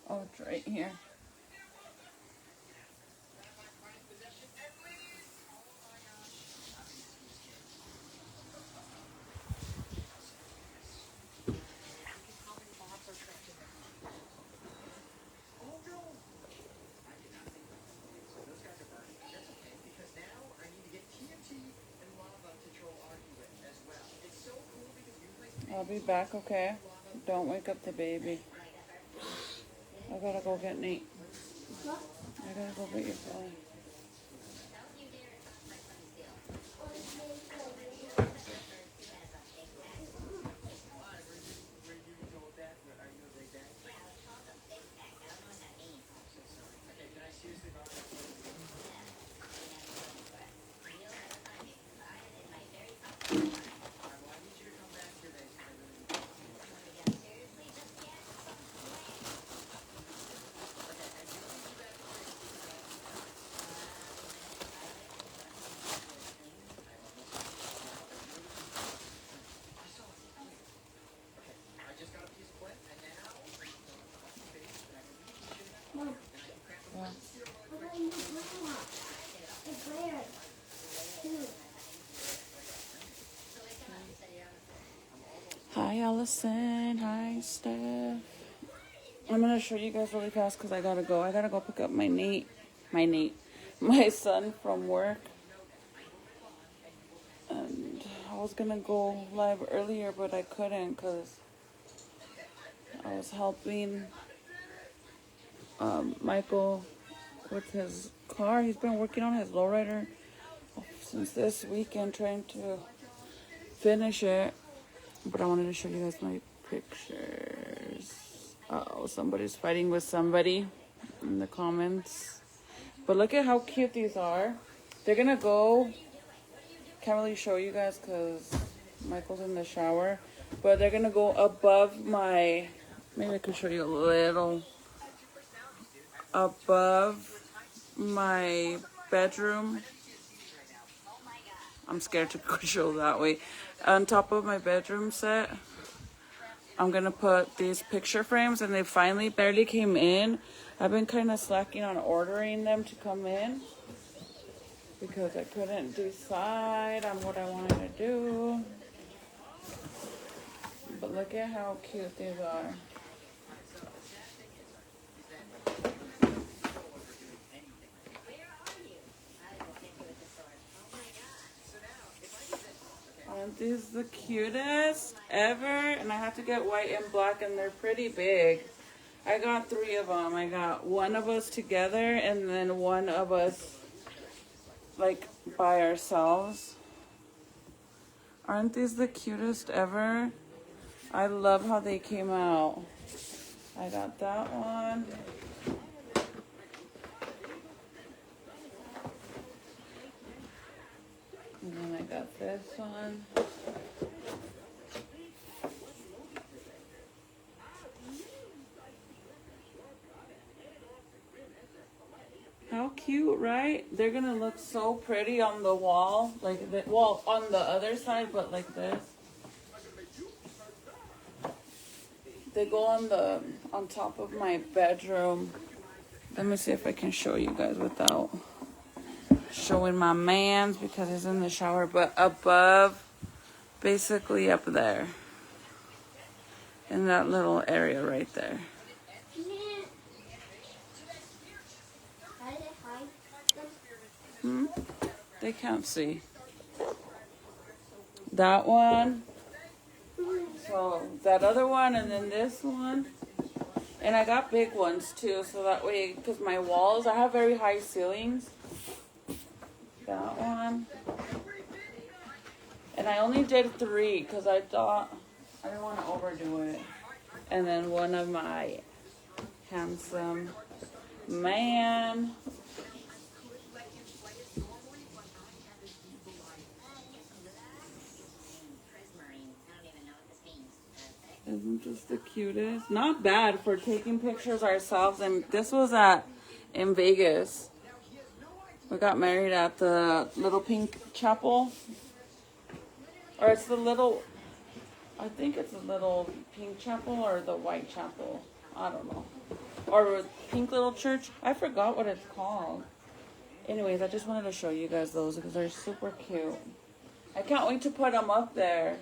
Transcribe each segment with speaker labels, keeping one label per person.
Speaker 1: Oh, it's right here. I'll be back, okay? Don't wake up the baby. I gotta go get Nate. I gotta go get your phone. Hi, Allison. Hi, Steph. I'm gonna show you guys really fast because I gotta go. I gotta go pick up my son from work. And I was gonna go live earlier, but I couldn't because I was helping Michael with his car. He's been working on his lowrider since this weekend, trying to finish it. But I wanted to show you guys my pictures. Uh-oh, somebody's fighting with somebody in the comments. But look at how cute these are. They're gonna go, can't really show you guys because Michael's in the shower. But they're gonna go above my, maybe I can show you a little, above my bedroom. I'm scared to show that way. On top of my bedroom set, I'm gonna put these picture frames, and they finally barely came in. I've been kind of slacking on ordering them to come in because I couldn't decide on what I wanted to do. But look at how cute these are. Aren't these the cutest ever? And I have to get white and black, and they're pretty big. I got 3 of them. I got one of us together, and then one of us like by ourselves. Aren't these the cutest ever? I love how they came out. I got that one. And then I got this one. How cute, right? They're gonna look so pretty on the wall, like the well on the other side, but like this. They go on top of my bedroom. Let me see if I can show you guys without showing my man's because he's in the shower, but above, basically up there, in that little area right there. They can't see. That one. So that other one, and then this one. And I got big ones too, so that way, because my walls, I have very high ceilings. That one. And I only did 3 because I thought I didn't want to overdo it. And then one of my handsome man. Isn't this the cutest? Not bad for taking pictures ourselves. And this was in Vegas. We got married at the little pink chapel. Or it's the little, I think it's the little pink chapel or the white chapel. I don't know. or Pink Little Church. I forgot what it's called. Anyways, I just wanted to show you guys those because they're super cute. I can't wait to put them up there.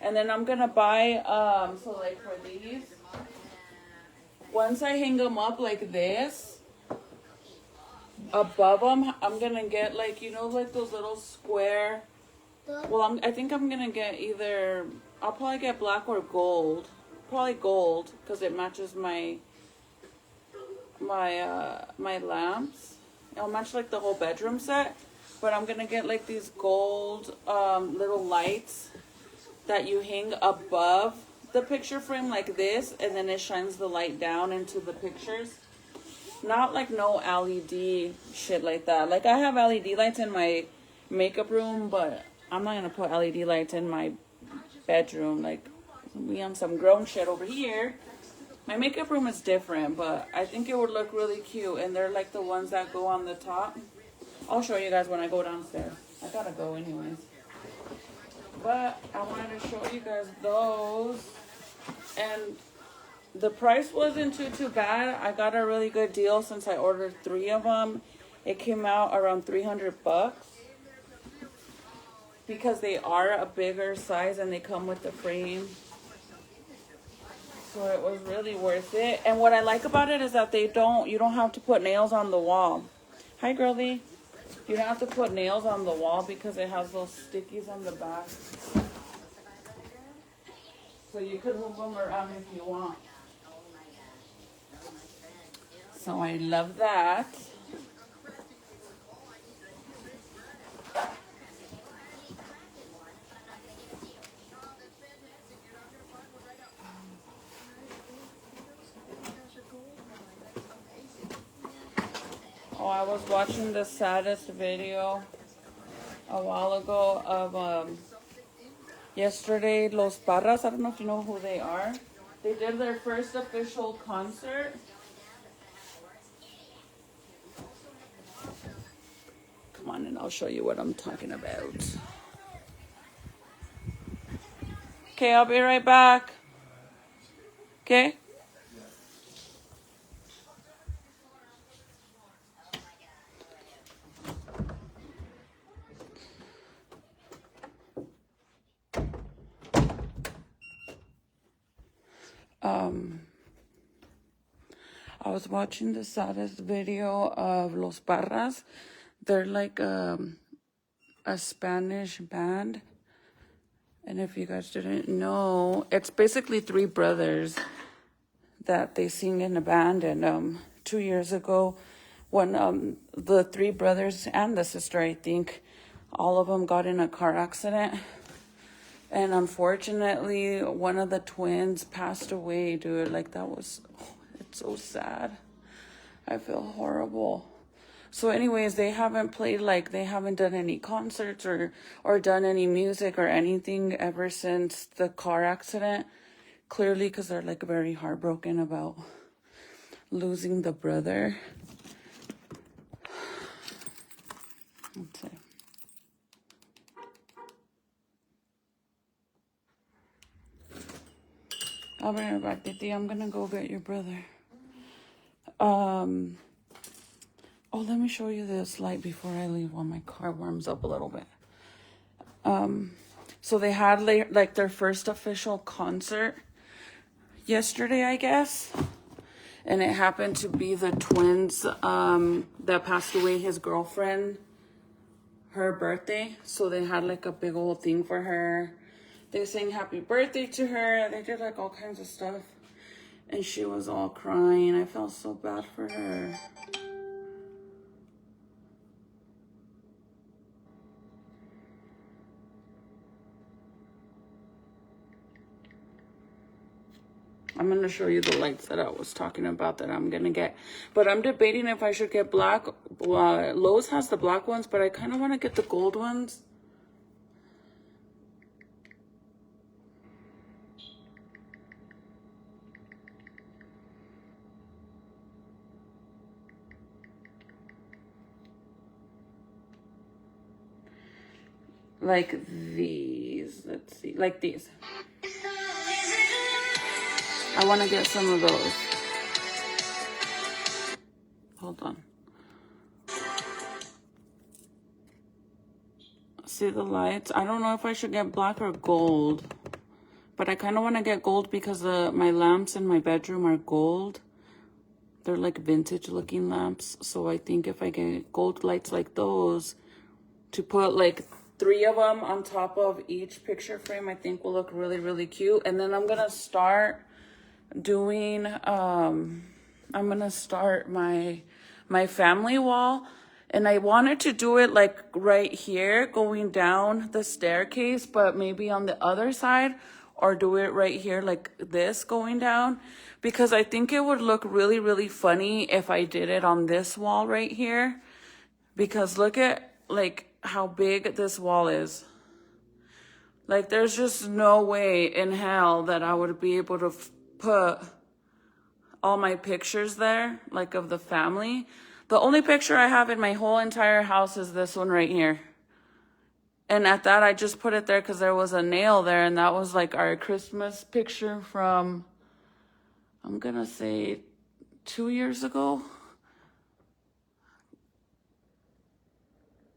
Speaker 1: And then I'm gonna buy, so like for these, once I hang them up like this, above them, I'm gonna get like, you know, like those little square, well, I think I'm gonna get either, I'll probably get black or gold. Probably gold, because it matches my lamps. It'll match like the whole bedroom set. But I'm gonna get like these gold little lights that you hang above the picture frame like this, and then it shines the light down into the pictures. Not like no LED shit like that. Like I have LED lights in my makeup room, but I'm not gonna put LED lights in my bedroom. Like we on some grown shit over here. My makeup room is different, but I think it would look really cute, and they're like the ones that go on the top. I'll show you guys when I go downstairs. I gotta go anyways. But I wanted to show you guys those. And the price wasn't too bad. I got a really good deal since I ordered 3 of them. It came out around $300 because they are a bigger size and they come with the frame. So it was really worth it. And what I like about it is that you don't have to put nails on the wall. Hi, girlie. You don't have to put nails on the wall because it has those stickies on the back. So you could move them around if you want. So I love that. Oh, I was watching the saddest video a while ago of yesterday, Los Parras. I don't know if you know who they are. They did their first official concert. Come on, and I'll show you what I'm talking about. Okay, I'll be right back. Okay? I was watching the saddest video of Los Parras. They're like a Spanish band. And if you guys didn't know, it's basically 3 brothers that they sing in a band. And 2 years ago, when the 3 brothers and the sister, I think, all of them got in a car accident. And unfortunately, one of the twins passed away, dude. Like, that was, it's so sad. I feel horrible. So anyways, they haven't played, like, they haven't done any concerts or done any music or anything ever since the car accident. Clearly, because they're, like, very heartbroken about losing the brother. Let's see. I'll be right back, Titi. I'm gonna go get your brother. Oh, let me show you this light before I leave while my car warms up a little bit. So they had like their first official concert yesterday, I guess. And it happened to be the twins that passed away, his girlfriend, her birthday. So they had like a big old thing for her. They sang happy birthday to her. They did like all kinds of stuff. And she was all crying. I felt so bad for her. I'm going to show you the lights that I was talking about that I'm going to get. But I'm debating if I should get black. Lowe's has the black ones, but I kind of want to get the gold ones. Like these. Let's see. Like these. I want to get some of those. Hold on. See the lights? I don't know if I should get black or gold. But I kind of want to get gold because my lamps in my bedroom are gold. They're like vintage looking lamps. So I think if I get gold lights like those, to put like 3 of them on top of each picture frame, I think will look really, really cute. And then I'm going to start doing, I'm going to start my family wall. And I wanted to do it like right here, going down the staircase, but maybe on the other side, or do it right here like this going down, because I think it would look really, really funny if I did it on this wall right here. Because look at like how big this wall is. Like there's just no way in hell that I would be able to put all my pictures there, like of the family. The only picture I have in my whole entire house is this one right here. And at that, I just put it there because there was a nail there. And that was like our Christmas picture from, I'm going to say 2 years ago.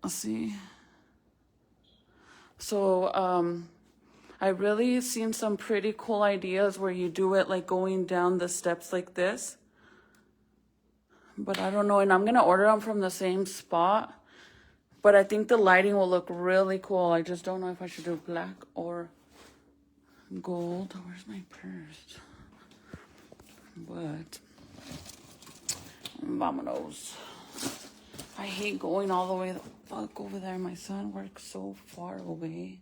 Speaker 1: Let's see. So, I really seen some pretty cool ideas where you do it like going down the steps like this. But I don't know, and I'm going to order them from the same spot. But I think the lighting will look really cool. I just don't know if I should do black or gold. Where's my purse? But, vámonos. I hate going all the way the fuck over there. My son works so far away.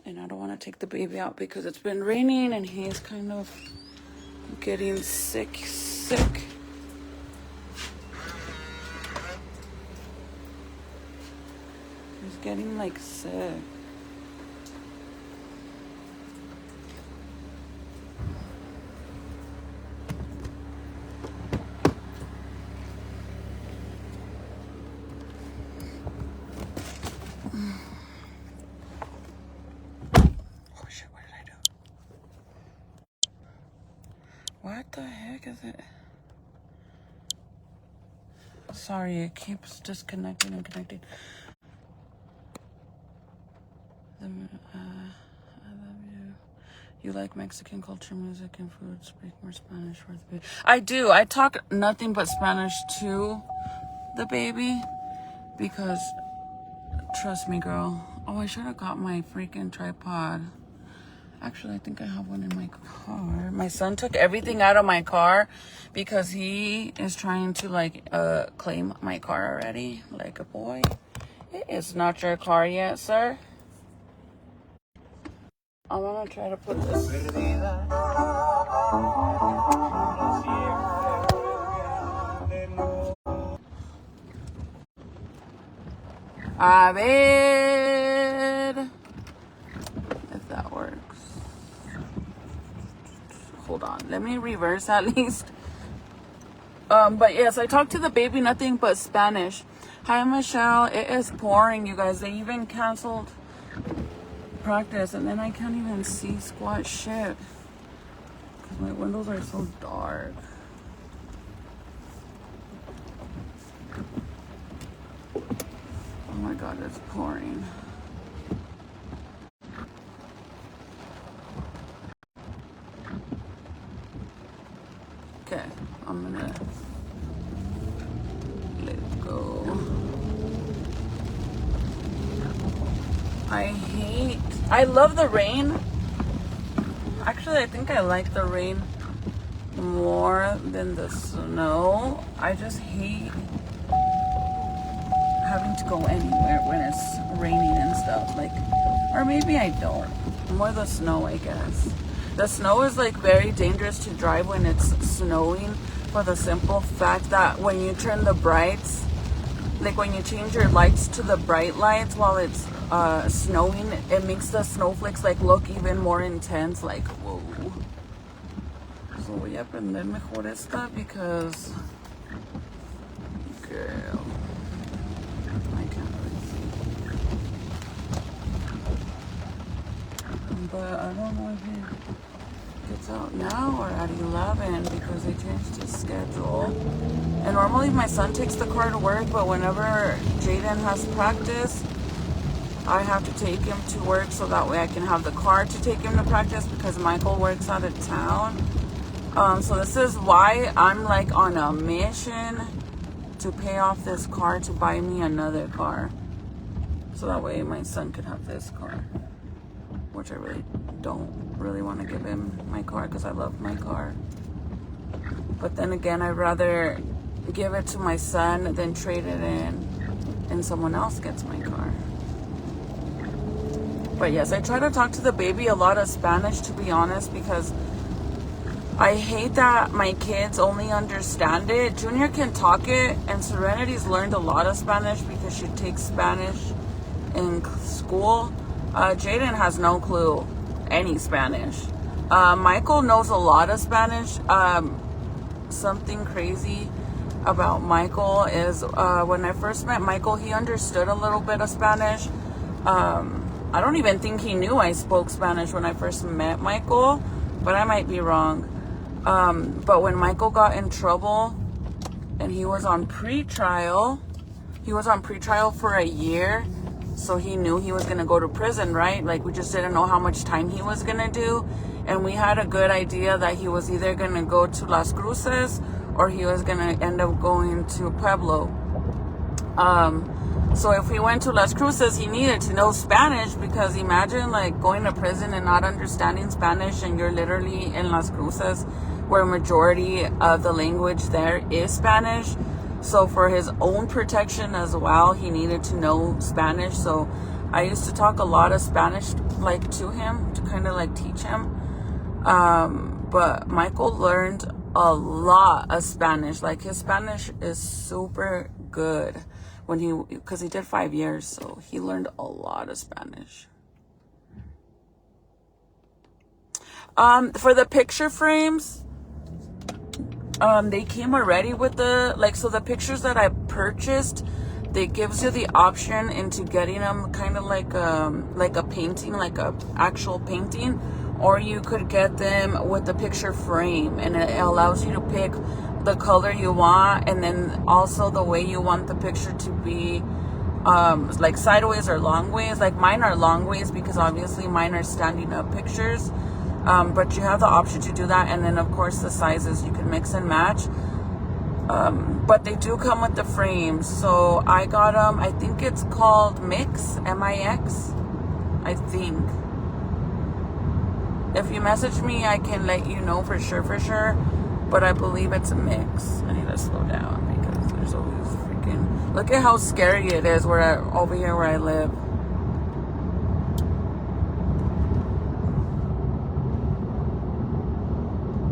Speaker 1: And I don't want to take the baby out because it's been raining and he's kind of getting sick. He's getting like sick. Oh shit, what did I do? What the heck is it? Sorry, it keeps disconnecting and connecting. I love you. You like Mexican culture, music, and food. Speak more Spanish for the baby. I do. I talk nothing but Spanish to the baby because, trust me, girl. Oh, I should have got my freaking tripod. Actually, I think I have one in my car. My son took everything out of my car because he is trying to like claim my car already. Like a boy. It is not your car yet, sir. I'm gonna try to put this. A ver if that works. Hold on, let me reverse at least. But yes, I talked to the baby nothing but Spanish. Hi, Michelle. It is pouring, you guys. They even canceled practice, and then I can't even see squat shit because my windows are so dark. Oh my god, it's pouring. Okay, I'm gonna let go. I love the rain. Actually, I think I like the rain more than the snow. I just hate having to go anywhere when it's raining and stuff. Like, or maybe I don't. More the snow, I guess. The snow is like very dangerous to drive when it's snowing for the simple fact that when you turn the brights, like when you change your lights to the bright lights while it's snowing, it makes the snowflakes like look even more intense. Like, whoa. So voy a aprender mejor esta because, girl, I can't really see. But I don't know if it gets out now or at 11 because they changed his schedule. And normally my son takes the car to work, but whenever Jaden has practice, I have to take him to work so that way I can have the car to take him to practice because Michael works out of town. So this is why I'm like on a mission to pay off this car to buy me another car. So that way my son could have this car, which I really don't really want to give him my car because I love my car. But then again, I'd rather give it to my son than trade it in and someone else gets my car. But yes, I try to talk to the baby a lot of Spanish, to be honest, because I hate that my kids only understand it. Junior can talk it, and Serenity's learned a lot of Spanish because she takes Spanish in school. Jaden has no clue any Spanish. Michael knows a lot of Spanish. Something crazy about Michael is when I first met Michael, he understood a little bit of Spanish. I don't even think he knew I spoke Spanish when I first met Michael, but I might be wrong. But when Michael got in trouble and he was on pretrial for a year, so he knew he was going to go to prison, right? Like, we just didn't know how much time he was going to do. And we had a good idea that he was either going to go to Las Cruces or he was going to end up going to Pueblo. So if he went to Las Cruces, he needed to know Spanish, because imagine like going to prison and not understanding Spanish, and you're literally in Las Cruces where majority of the language there is Spanish. So for his own protection as well, he needed to know Spanish. So I used to talk a lot of Spanish like to him to kind of like teach him. But Michael learned a lot of Spanish. Like, his Spanish is super good because he did 5 years, so he learned a lot of Spanish. For the picture frames, they came already with so the pictures that I purchased, they gives you the option into getting them kind of like a painting, like a actual painting, or you could get them with the picture frame, and it allows you to pick the color you want, and then also the way you want the picture to be, like sideways or long ways. Like, mine are long ways because obviously mine are standing up pictures. But you have the option to do that, and then of course the sizes you can mix and match. But they do come with the frames, so I got them. I think it's called Mix, M-I-X, I think. If you message me, I can let you know for sure. But I believe it's a Mix. I need to slow down because there's always freaking. Look at how scary it is over here where I live.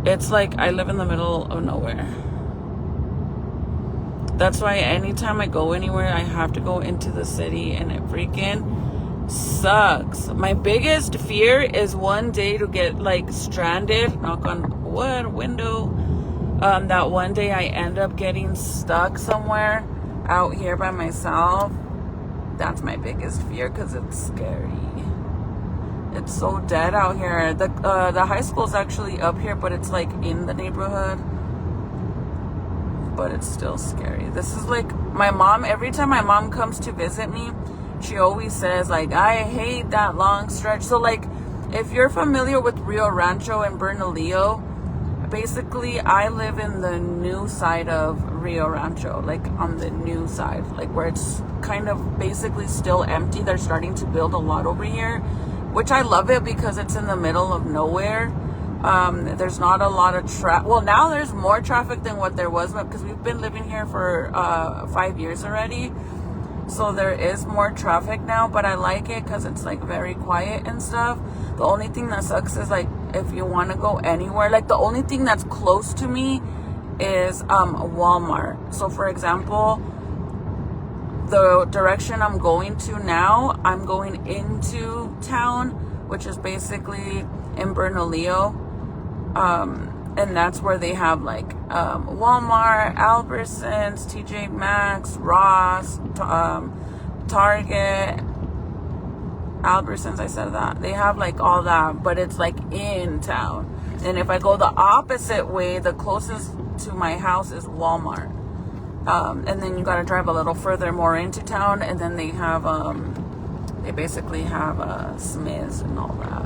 Speaker 1: It's like I live in the middle of nowhere. That's why anytime I go anywhere, I have to go into the city, and it freaking sucks. My biggest fear is one day to get like stranded, knock on wood, window, that one day I end up getting stuck somewhere out here by myself. That's my biggest fear, because it's scary. It's so dead out here. The high school's actually up here, but it's like in the neighborhood. But it's still scary. This is like my mom. Every time my mom comes to visit me, she always says like, I hate that long stretch. So like, if you're familiar with Rio Rancho and Bernalillo, basically I live in the new side of Rio Rancho, like on the new side, like where it's kind of basically still empty. They're starting to build a lot over here, which I love it because it's in the middle of nowhere. There's not a lot of traffic. Well, now there's more traffic than what there was, because we've been living here for 5 years already. So there is more traffic now, but I like it because it's like very quiet and stuff. The only thing that sucks is like if you want to go anywhere, like the only thing that's close to me is Walmart. So for example, the direction I'm going to now, I'm going into town, which is basically in Bernalillo. And that's where they have like Walmart, Albertsons, TJ Maxx, Ross, Target, Albertsons, I said that. They have like all that, but it's like in town. And if I go the opposite way, the closest to my house is Walmart. And then you got to drive a little further more into town, and then they have they basically have Slayy'z and all that.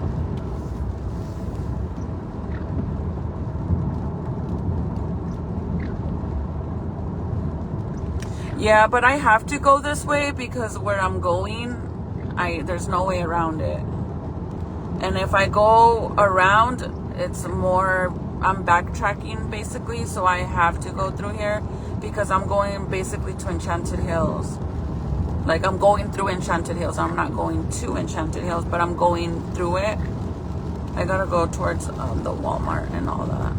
Speaker 1: Yeah, but I have to go this way because where I'm going, there's no way around it. And if I go around, it's more, I'm backtracking basically, so I have to go through here because I'm going basically to Enchanted Hills. Like, I'm going through Enchanted Hills. I'm not going to Enchanted Hills, but I'm going through it. I gotta go towards the Walmart and all that.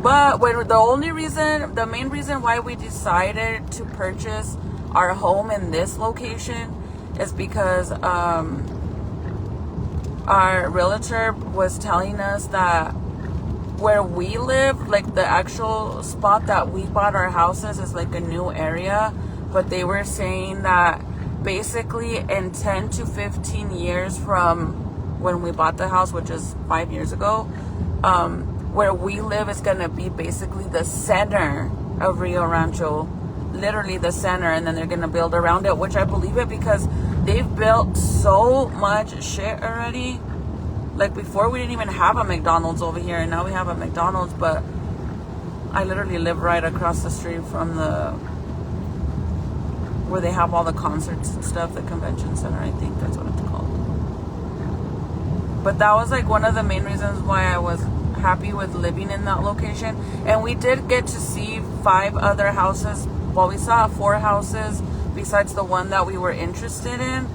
Speaker 1: But the main reason why we decided to purchase our home in this location is because our realtor was telling us that where we live, like the actual spot that we bought our houses is like a new area, but they were saying that basically in 10 to 15 years from when we bought the house, which is 5 years ago, where we live is going to be basically the center of Rio Rancho, literally the center, and then they're going to build around it, which I believe it because they've built so much shit already. Like, before we didn't even have a McDonald's over here, and now we have a McDonald's, but I literally live right across the street from where they have all the concerts and stuff, the convention center, I think that's what it's called. But that was like one of the main reasons why I was happy with living in that location. And we did get to see 5 other houses. Well, we saw 4 houses besides the one that we were interested in.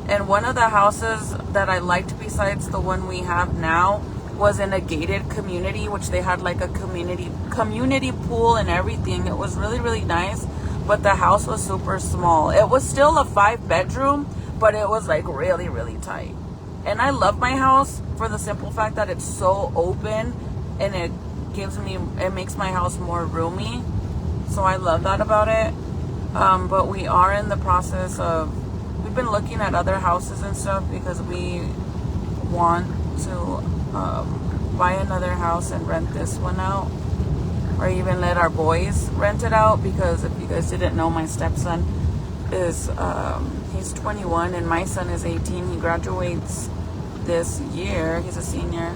Speaker 1: And one of the houses that I liked besides the one we have now was in a gated community, which they had like a community pool and everything. It was really, really nice, but the house was super small. It was still a 5-bedroom, but it was like really, really tight. And I love my house for the simple fact that it's so open, and it makes my house more roomy. So I love that about it. But we are in the process of, we've been looking at other houses and stuff because we want to buy another house and rent this one out, or even let our boys rent it out, because if you guys didn't know, my stepson is he's 21 and my son is 18. He graduates this year. He's a senior,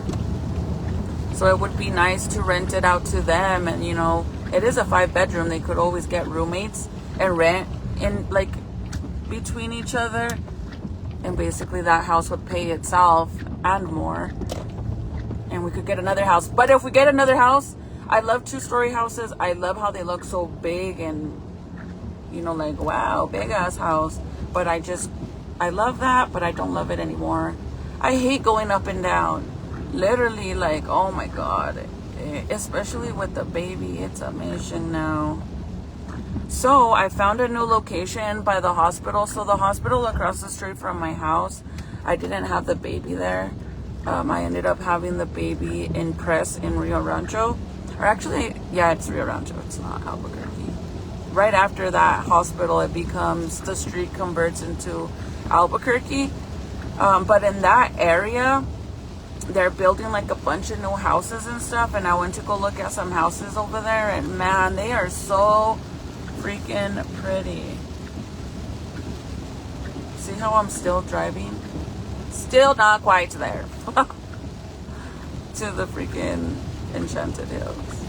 Speaker 1: so it would be nice to rent it out to them. And you know, it is a 5-bedroom. They could always get roommates and rent in like between each other, and basically that house would pay itself and more, and we could get another house. But if we get another house, I love 2-story houses. I love how they look so big, and you know, like, wow, big ass house. But I love that, but I don't love it anymore. I hate going up and down, literally, like, oh my god, especially with the baby. It's a mission now. So I found a new location by the hospital. So the hospital across the street from my house, I didn't have the baby there. I ended up having the baby in Press in Rio Rancho. Or actually, yeah, it's Rio Rancho. It's not Albuquerque. Right after that hospital, the street converts into Albuquerque. But in that area, they're building like a bunch of new houses and stuff. And I went to go look at some houses over there. And man, they are so freaking pretty. See how I'm still driving? Still not quite there to the freaking Enchanted Hills.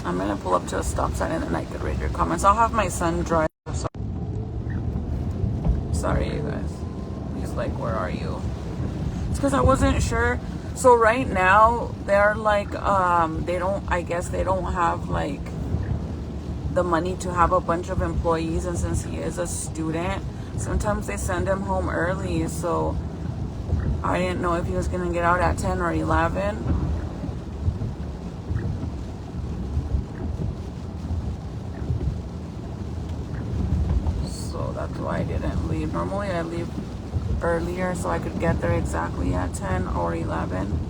Speaker 1: I'm gonna pull up to a stop sign and then I could read your comments. I'll have my son drive. Sorry, you guys. He's like, where are you? It's because I wasn't sure. So right now, they're like, I guess they don't have like the money to have a bunch of employees. And since he is a student, sometimes they send him home early. So I didn't know if he was going to get out at 10 or 11. So that's why I didn't leave. Normally I leave earlier so I could get there exactly at 10 or 11.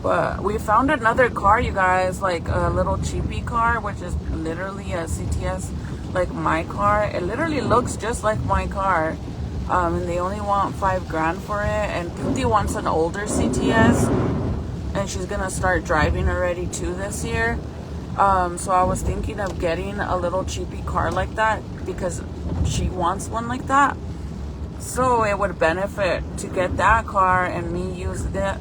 Speaker 1: But we found another car, you guys, like a little cheapy car, which is literally a CTS like my car. It literally looks just like my car. And they only want $5,000 for it. And Tuti wants an older CTS, and she's gonna start driving already too this year. So I was thinking of getting a little cheapy car like that because she wants one like that. So it would benefit to get that car and me use that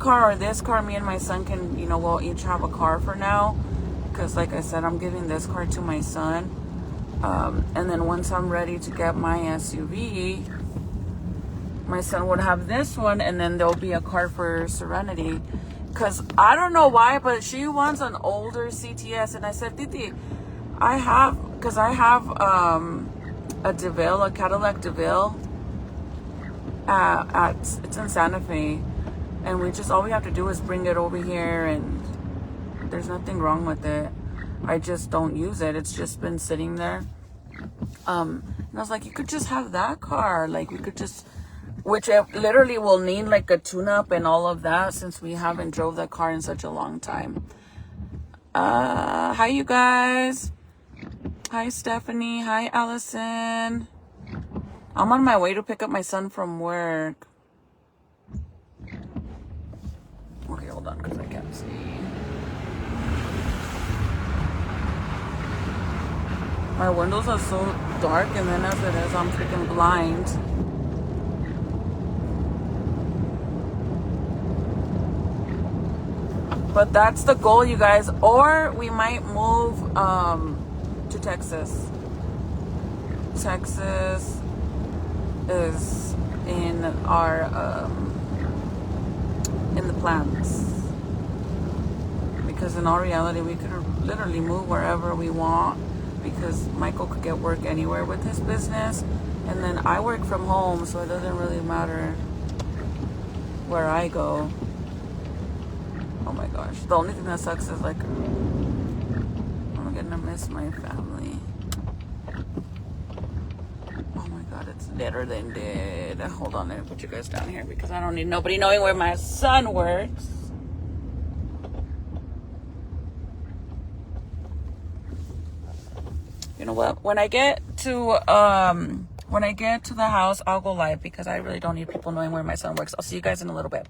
Speaker 1: car or this car. Me and my son can, you know, we'll each have a car for now. Because like I said, I'm giving this car to my son. And then once I'm ready to get my SUV, my son would have this one, and then there'll be a car for Serenity. Because I don't know why, but she wants an older CTS. And I said, Titi, I have a DeVille, a Cadillac DeVille. It's in Santa Fe. And all we have to do is bring it over here, and there's nothing wrong with it. I just don't use it. It's just been sitting there. And I was like, you could just have that car. Like, we could just, which it literally will need like a tune-up and all of that, since we haven't drove that car in such a long time. Hi, you guys. Hi, Stephanie. Hi, Allison. I'm on my way to pick up my son from work. Okay, hold on, because I can't see. My windows are so dark, and then as it is, I'm freaking blind. But that's the goal, you guys. Or we might move to Texas. Texas is in our in the plans. Because in all reality, we could literally move wherever we want. Because Michael could get work anywhere with his business, and then I work from home, so it doesn't really matter where I go. Oh my gosh, the only thing that sucks is like I'm gonna miss my family. Oh my god, it's later than dead. Hold on, let me put you guys down here because I don't need nobody knowing where my son works. You know what? When I get to the house, I'll go live because I really don't need people knowing where my son works. I'll see you guys in a little bit. Bye.